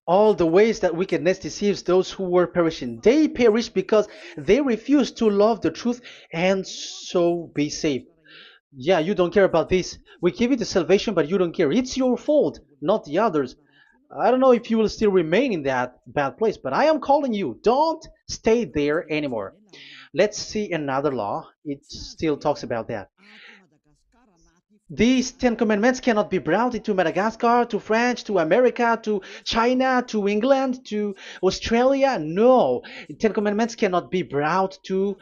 All the ways that wickedness deceives those who were perishing. They perish because they refuse to love the truth and so be saved. Yeah, you don't care about this. We give you the salvation, but you don't care. It's your fault, not the others. I don't know if you will still remain in that bad place, but I am calling you. Don't stay there anymore. Let's see another law. It still talks about that. These Ten Commandments cannot be brought into Madagascar, to France, to America, to China, to England, to Australia. No, Ten Commandments cannot be brought to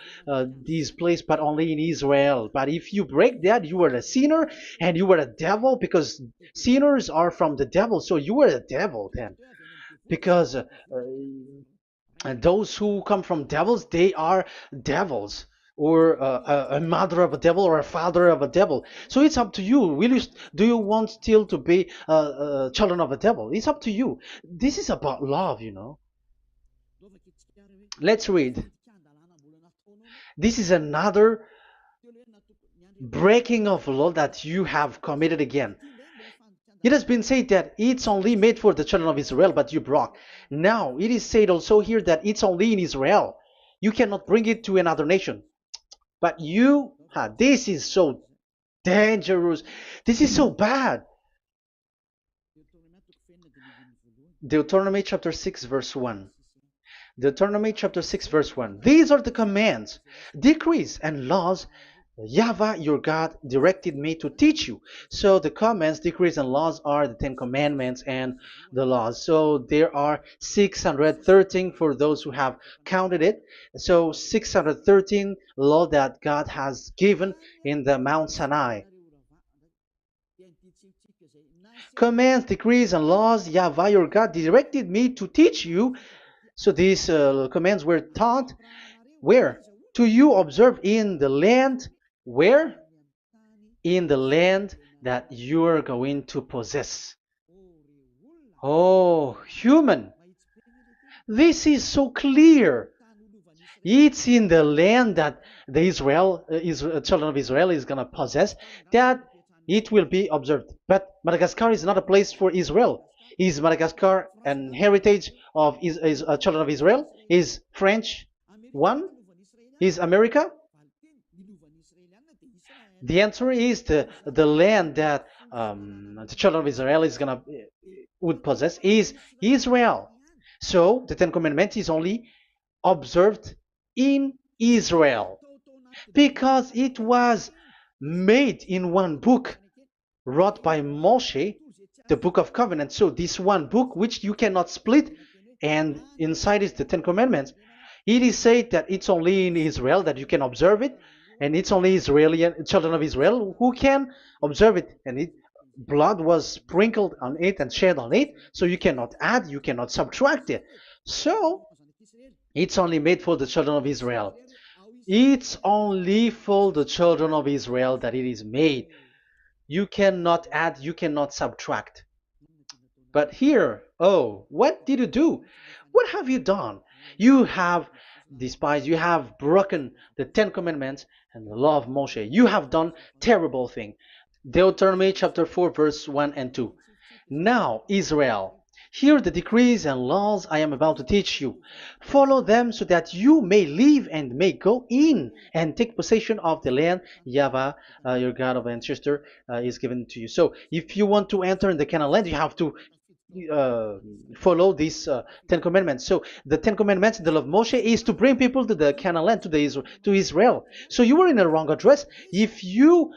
these places, but only in Israel. But if you break that, you are a sinner and you are a devil, because sinners are from the devil. So you are a devil then, because and those who come from devils, they are devils, or a mother of a devil, or a father of a devil. So it's up to you. Do you want still to be children of a devil? It's up to you. This is about love. Let's read. This is another breaking of law that you have committed again. It has been said that it's only made for the children of Israel, but you broke. Now, it is said also here that it's only in Israel. You cannot bring it to another nation. But this is so dangerous. This is so bad. Deuteronomy chapter 6, verse 1. Deuteronomy chapter 6, verse 1. These are the commands, decrees, and laws YAHVAH your God directed me to teach you. So the commands, decrees, and laws are the Ten Commandments and the laws. So there are 613 for those who have counted it. So 613 law that God has given in the Mount Sinai. Commands, decrees, and laws YAHVAH your God directed me to teach you. So these commands were taught where? To you observe in the land. Where? In the land that you are going to possess. Oh, human. This is so clear. It's in the land that the children of Israel is going to possess that it will be observed. But Madagascar is not a place for Israel. Is Madagascar an heritage of children of Israel? Is French one? Is America? The answer is the land that the children of Israel would possess is Israel. So the Ten Commandments is only observed in Israel because it was made in one book wrote by Moshe, the Book of Covenant. So this one book, which you cannot split, and inside is the Ten Commandments. It is said that it's only in Israel that you can observe it, and it's only children of Israel who can observe it. And blood was sprinkled on it and shed on it, so you cannot add, you cannot subtract it. So it's only made for the children of Israel. It's only for the children of Israel that it is made. You cannot add, you cannot subtract. But here, what did you do? What have you done? You have despised, you have broken the Ten Commandments and the law of Moshe. You have done terrible thing. Deuteronomy chapter 4, verse 1 and 2. Now, Israel, hear the decrees and laws I am about to teach you. Follow them so that you may live and may go in and take possession of the land YAHVAH, your God of ancestor, is given to you. So if you want to enter in the Canaan land, you have to follow these Ten Commandments. So the Ten Commandments, the law of Moshe, is to bring people to the Canaan land, to Israel. So you were in the wrong address. If you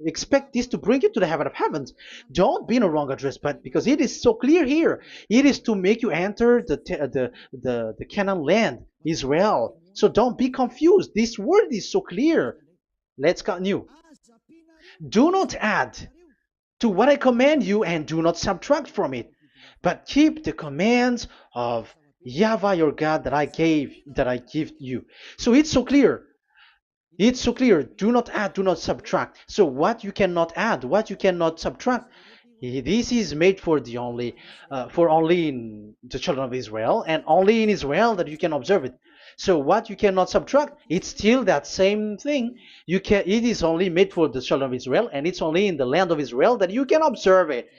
expect this to bring you to the heaven of heavens, don't be in a wrong address. But because it is so clear here, it is to make you enter the Canaan land, Israel. So don't be confused. This word is so clear. Let's continue. Do not add to what I command you, and do not subtract from it, but keep the commands of Yahweh your God that I give you. So it's so clear. It's so clear. Do not add, do not subtract. So what you cannot add, what you cannot subtract, this is made for only in the children of Israel, and only in Israel that you can observe it. So what you cannot subtract, it's still that same thing. It is only made for the children of Israel, and it's only in the land of Israel that you can observe it.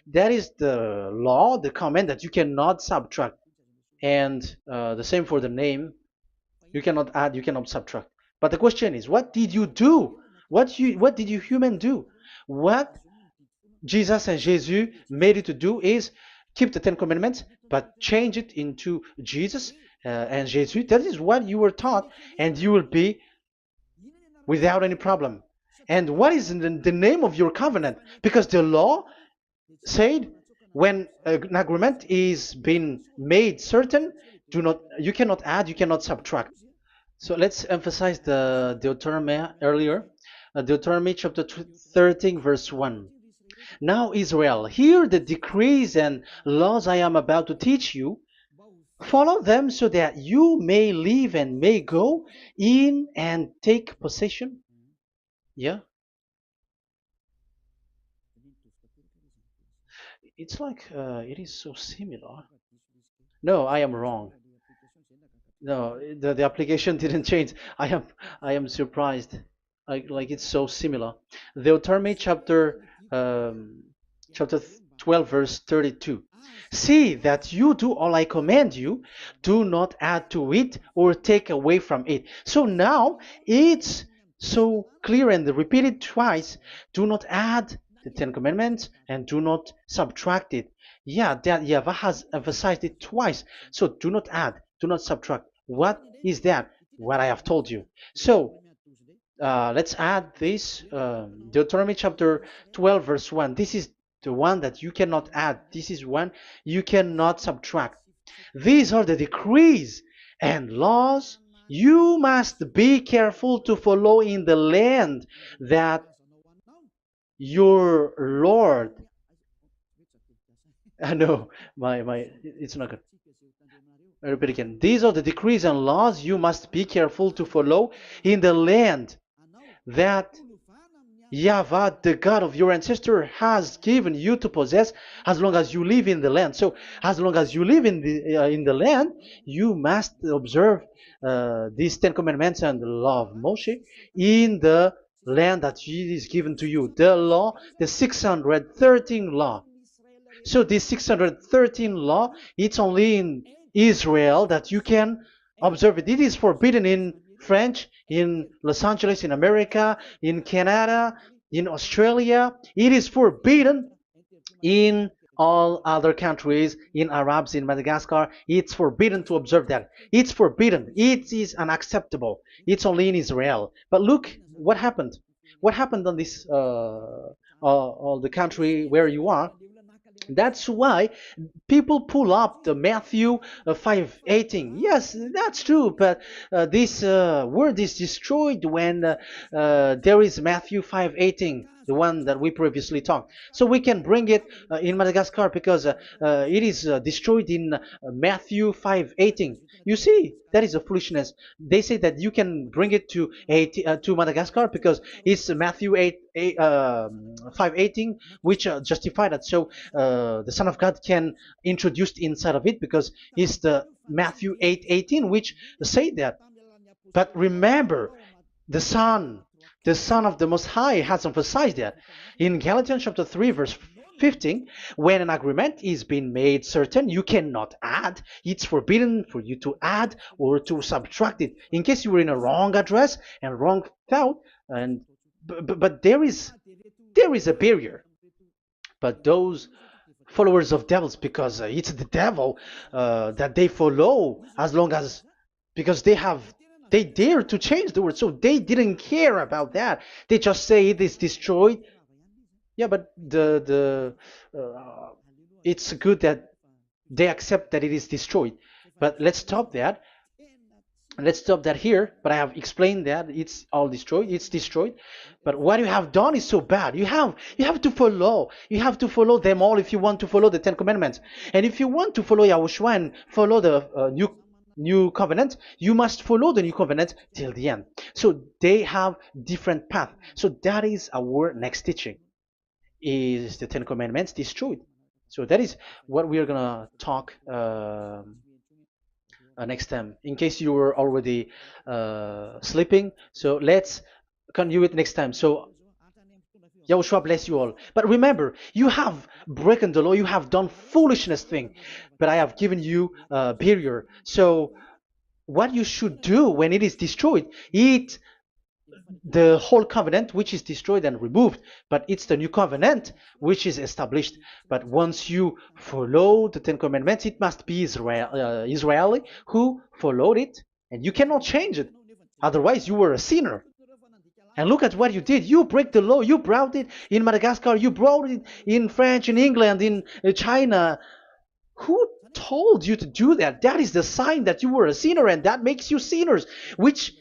That is the law, the command that you cannot subtract. And the same for the name. You cannot add, you cannot subtract. But the question is, what did you do? What did you human do? What Jesus and Jesus made you to do is keep the Ten Commandments, but change it into Jesus and Jesus. That is what you were taught, and you will be without any problem. And what is the name of your covenant? Because the law said when an agreement is being made certain, you cannot add, you cannot subtract. So let's emphasize the Deuteronomy earlier. Deuteronomy chapter 13, verse 1. Now, Israel, hear the decrees and laws I am about to teach you. Follow them so that you may live and may go in and take possession. Yeah, it's like it is so similar. No, I am wrong. No, the application didn't change. I am surprised. Like it's so similar. Deuteronomy chapter 12 verse 32. See that you do all I command you, do not add to it or take away from it. So now it's so clear and repeated twice. Do not add the Ten Commandments and do not subtract it. Yeah, that Yahweh has emphasized it twice. So do not add, do not subtract. What is that? What I have told you. So let's add this Deuteronomy chapter 12 verse 1. This is the one that you cannot add. This is one you cannot subtract. These are the decrees and laws you must be careful to follow in the land that your Lord. I know my it's not good. I repeat again. These are the decrees and laws you must be careful to follow in the land that Yahweh, the God of your ancestor, has given you to possess as long as you live in the land. So, as long as you live in the land, you must observe these Ten Commandments and the law of Moshe in the land that is given to you. The law, the 613 law. So this 613 law, it's only in Israel that you can observe it. It is forbidden in French, in Los Angeles, in America, in Canada, in Australia. It is forbidden in all other countries, in Arabs, in Madagascar. It's forbidden to observe that. It's forbidden. It is unacceptable. It's only in Israel. But look what happened. What happened on this all the country where you are? That's why people pull up the Matthew 5:18. Yes, that's true, but this word is destroyed when there is Matthew 5:18, the one that we previously talked. So we can bring it in Madagascar because it is destroyed in Matthew 5:18. You see, that is a foolishness. They say that you can bring it to Madagascar because it's Matthew 5:18, which justify that. So the Son of God can introduce inside of it because it's the Matthew 8:18 which say that. But remember, the Son, the Son of the Most High has emphasized that in Galatians chapter 3 verse 15, when an agreement is being made certain, you cannot add. It's forbidden for you to add or to subtract it. In case you were in a wrong address and wrong thought, and but there is a barrier. But those followers of devils, because it's the devil that they follow, as long as because they dare to change the word, so they didn't care about that. They just say it is destroyed. Yeah, but the it's good that they accept that it is destroyed. But let's stop that. Let's stop that here, but I have explained that it's all destroyed, it's destroyed. But what you have done is so bad. You have to follow them all if you want to follow the Ten Commandments. And if you want to follow Yahushua and follow the new covenant, you must follow the new covenant till the end. So they have different path. So that is our next teaching, is the Ten Commandments destroyed. So that is what we are gonna talk next time, in case you were already sleeping. So let's continue it next time. So Yahushua bless you all. But remember, you have broken the law, you have done foolishness thing, but I have given you a barrier. So what you should do when it is destroyed, it the whole covenant which is destroyed and removed, but it's the new covenant which is established. But once you follow the Ten Commandments, it must be Israeli who followed it, and you cannot change it. Otherwise, you were a sinner. And look at what you did. You break the law. You brought it in Madagascar. You brought it in France, in England, in China. Who told you to do that? That is the sign that you were a sinner, and that makes you sinners, which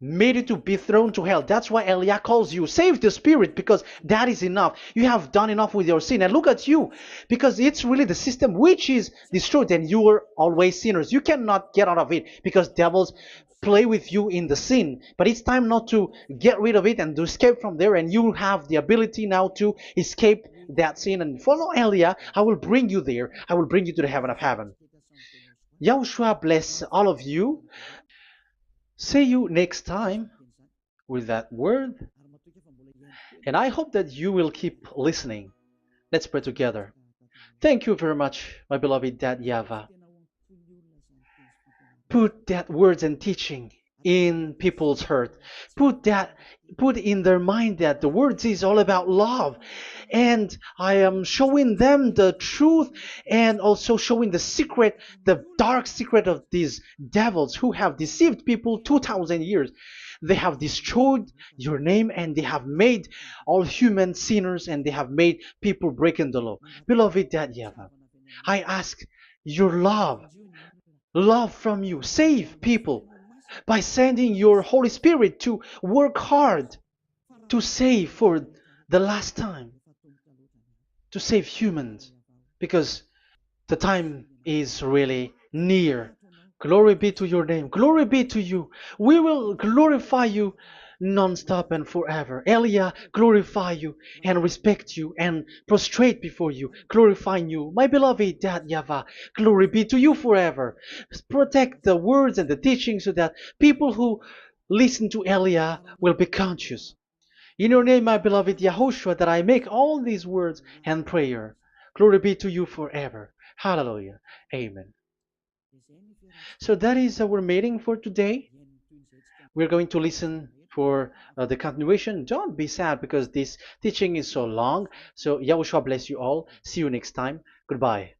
made you to be thrown to hell. That's why Elia calls you. Save the spirit, because that is enough. You have done enough with your sin. And look at you, because it's really the system which is destroyed, and you were always sinners. You cannot get out of it because devils play with you in the sin. But it's time not to get rid of it and to escape from there, and you have the ability now to escape that sin and follow Elia. I will bring you there. I will bring you to the heaven of heaven. Yahushua bless all of you. See you next time with that word. And I hope that you will keep listening. Let's pray together. Thank you very much, my beloved Dad YAHVAH. Put that words and teaching in people's heart. Put in their mind that the words is all about love. And I am showing them the truth, and also showing the secret, the dark secret of these devils who have deceived people 2,000 years. They have destroyed your name, and they have made all human sinners, and they have made people breaking the law. Beloved Dad YAHVAH, I ask your love from you. Save people by sending your Holy Spirit to work hard to save for the last time, to save humans, because the time is really near. Glory be to your name. Glory be to you. We will glorify you non-stop and forever. Elia, glorify you and respect you and prostrate before you, glorifying you. My beloved Dad YAHVAH, glory be to you forever. Protect the words and the teaching so that people who listen to Elia will be conscious. In your name, my beloved YAHOSHUAH, that I make all these words and prayer. Glory be to you forever. Hallelujah. Amen. So that is our meeting for today. We're going to listen for the continuation. Don't be sad because this teaching is so long. So Yahushua bless you all. See you next time. Goodbye.